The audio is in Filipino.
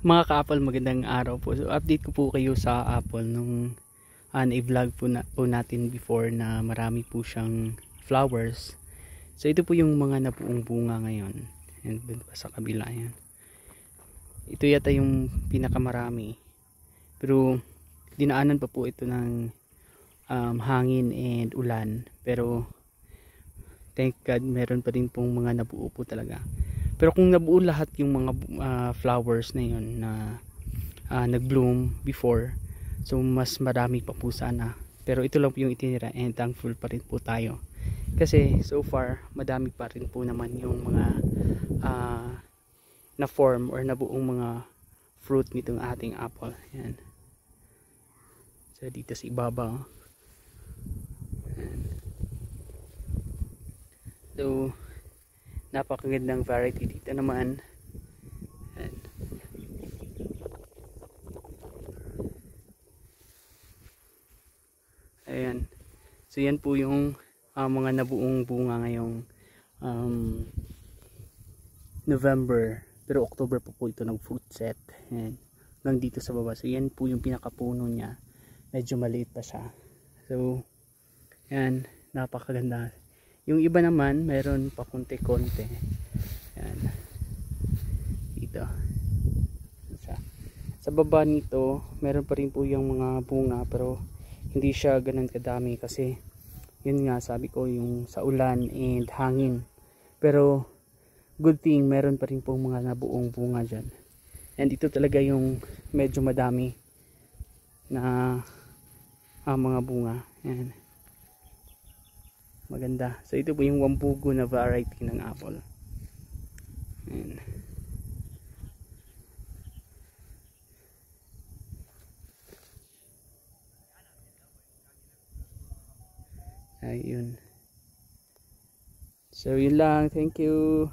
Mga ka-Apple, magandang araw po. So update ko po kayo sa Apple nung na-vlog po natin before na marami po siyang flowers. So ito po yung mga nabuong bunga ngayon. And dun pa sa kabila yan. Ito yata yung pinakamarami. Pero dinaanan pa po ito ng hangin and ulan. Pero thank God meron pa din pong mga nabuo po talaga. Pero kung nabuo lahat yung mga flowers na yun na nag-bloom before, so mas marami pa po sana. Pero ito lang po yung itinira and thankful pa rin po tayo. Kasi so far, madami pa rin po naman yung mga na-form or nabuong mga fruit nitong ating apple. Yan. So dito sa ibabaw. So napakagandang variety dito naman. Ayan. So yan po yung mga nabuong bunga ngayong November. Pero October po ito ng fruit set. Ayan. Hanggang dito sa baba. So yan po yung pinakapuno niya. Medyo maliit pa siya. So yan. Napakaganda. Yung iba naman, meron pa konti-konti. Ayan. Dito. Sa baba nito, meron pa rin po yung mga bunga. Pero hindi siya ganun kadami kasi yun nga sabi ko yung sa ulan and hangin. Pero good thing meron pa rin po mga nabuong bunga dyan. And ito talaga yung medyo madami na mga bunga. Ayan. Maganda. So ito po yung wambugo na variety ng apple. Ayan. Ayun. So yun lang. Thank you.